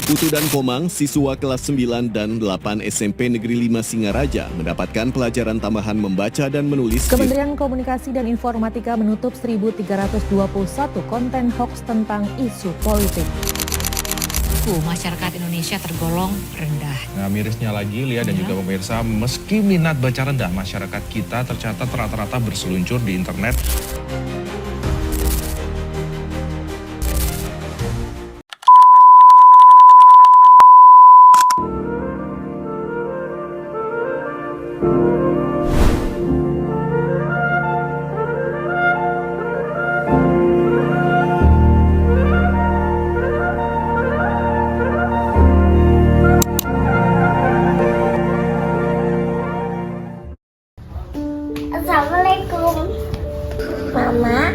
Putu dan Komang, siswa kelas 9 dan 8 SMP Negeri 5 Singaraja mendapatkan pelajaran tambahan membaca dan menulis. Kementerian Komunikasi dan Informatika menutup 1.321 konten hoax tentang isu politik. Masyarakat Indonesia tergolong rendah. Nah, mirisnya lagi, Lia dan juga pemirsa, meski minat baca rendah, masyarakat kita tercatat rata-rata berseluncur di internet. Assalamualaikum, Mama.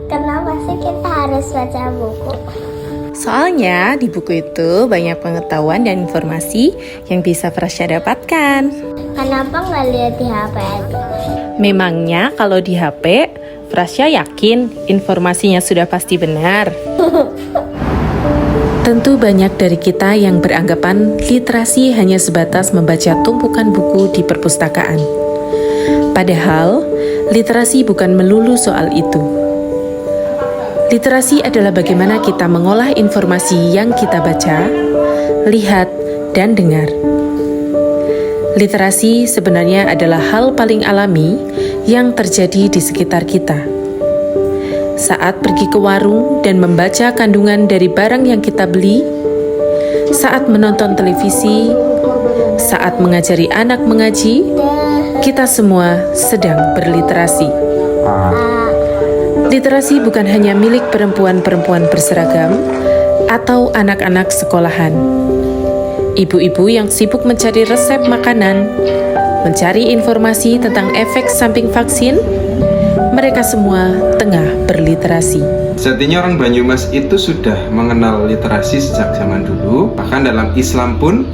Kenapa sih kita harus baca buku? Soalnya di buku itu banyak pengetahuan dan informasi yang bisa Frasya dapatkan. Kenapa nggak lihat di HP aja? Memangnya kalau di HP, Frasya yakin informasinya sudah pasti benar? Tentu banyak dari kita yang beranggapan literasi hanya sebatas membaca tumpukan buku di perpustakaan. Padahal, literasi bukan melulu soal itu. Literasi adalah bagaimana kita mengolah informasi yang kita baca, lihat, dan dengar. Literasi sebenarnya adalah hal paling alami yang terjadi di sekitar kita. Saat pergi ke warung dan membaca kandungan dari barang yang kita beli, saat menonton televisi, saat mengajari anak mengaji, kita semua sedang berliterasi. Literasi bukan hanya milik perempuan-perempuan berseragam atau anak-anak sekolahan. Ibu-ibu yang sibuk mencari resep makanan, mencari informasi tentang efek samping vaksin, mereka semua tengah berliterasi. Sejatinya orang Banyumas itu sudah mengenal literasi sejak zaman dulu. Bahkan dalam Islam pun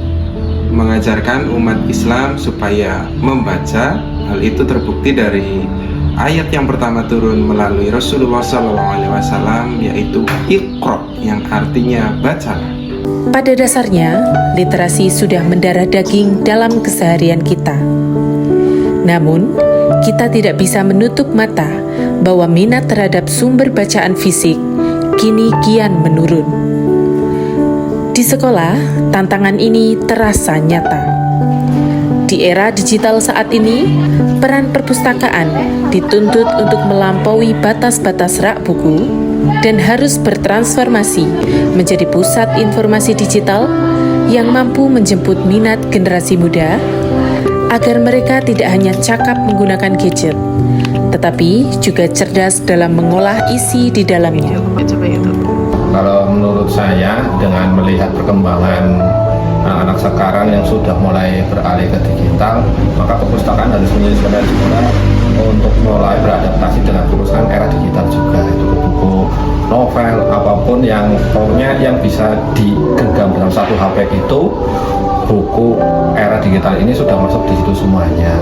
mengajarkan umat Islam supaya membaca. Hal itu terbukti dari ayat yang pertama turun melalui Rasulullah SAW, yaitu Iqra, yang artinya bacalah. Pada dasarnya, literasi sudah mendarah daging dalam keseharian kita. Namun, kita tidak bisa menutup mata bahwa minat terhadap sumber bacaan fisik kini kian menurun. Di sekolah, tantangan ini terasa nyata. Di era digital saat ini, peran perpustakaan dituntut untuk melampaui batas-batas rak buku dan harus bertransformasi menjadi pusat informasi digital yang mampu menjemput minat generasi muda agar mereka tidak hanya cakap menggunakan gadget, tetapi juga cerdas dalam mengolah isi di dalamnya. Kalau menurut saya, dengan melihat perkembangan anak-anak sekarang yang sudah mulai beralih ke digital, maka perpustakaan harus menyelesaikan juga untuk mulai beradaptasi dengan perusahaan era digital juga. Itu buku, novel, apapun yang pokoknya yang bisa digenggam dalam satu HP itu, buku era digital ini sudah masuk di situ semuanya,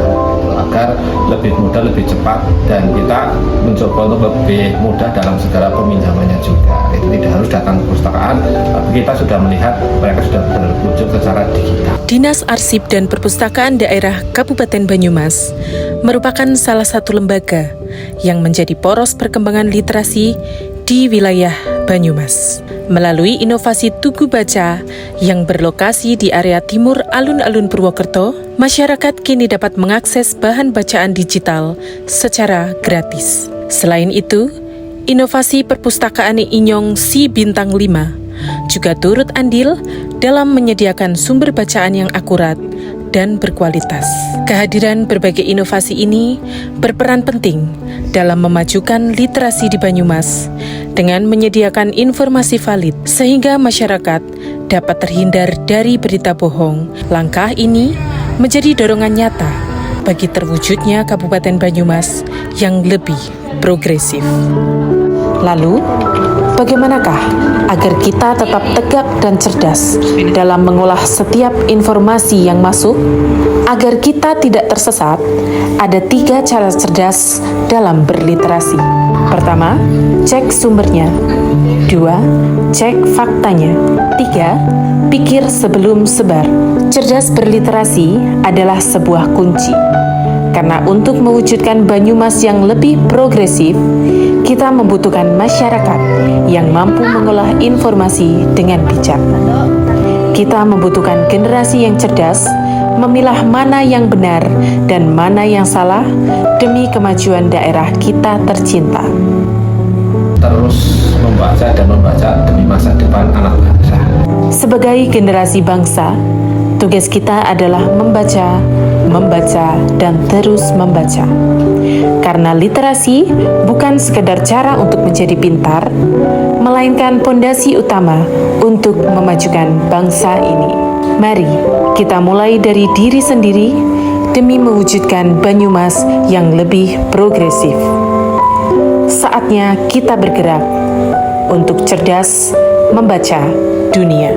agar lebih mudah, lebih cepat, dan kita mencoba untuk lebih mudah dalam segala peminjamannya juga. Itu tidak harus datang ke perpustakaan, tapi kita sudah melihat mereka sudah berwujud secara digital. Dinas Arsip dan Perpustakaan Daerah Kabupaten Banyumas merupakan salah satu lembaga yang menjadi poros perkembangan literasi di wilayah Banyumas. Melalui inovasi Tugu Baca yang berlokasi di area timur alun-alun Purwokerto, masyarakat kini dapat mengakses bahan bacaan digital secara gratis. Selain itu, inovasi perpustakaan Inyong Si Bintang 5 juga turut andil dalam menyediakan sumber bacaan yang akurat dan berkualitas. Kehadiran berbagai inovasi ini berperan penting dalam memajukan literasi di Banyumas dengan menyediakan informasi valid sehingga masyarakat dapat terhindar dari berita bohong. Langkah ini menjadi dorongan nyata bagi terwujudnya Kabupaten Banyumas yang lebih progresif. Lalu, bagaimanakah agar kita tetap tegak dan cerdas dalam mengolah setiap informasi yang masuk? Agar kita tidak tersesat, ada 3 cara cerdas dalam berliterasi. Pertama, cek sumbernya. 2, cek faktanya. 3, pikir sebelum sebar. Cerdas berliterasi adalah sebuah kunci. Karena untuk mewujudkan Banyumas yang lebih progresif, kita membutuhkan masyarakat yang mampu mengolah informasi dengan bijak. Kita membutuhkan generasi yang cerdas, memilah mana yang benar dan mana yang salah demi kemajuan daerah kita tercinta. Terus membaca dan membaca demi masa depan anak bangsa. Sebagai generasi bangsa, tugas kita adalah membaca, dan terus membaca. Karena literasi bukan sekedar cara untuk menjadi pintar, melainkan pondasi utama untuk memajukan bangsa ini. Mari kita mulai dari diri sendiri demi mewujudkan Banyumas yang lebih progresif. Saatnya kita bergerak untuk cerdas membaca dunia.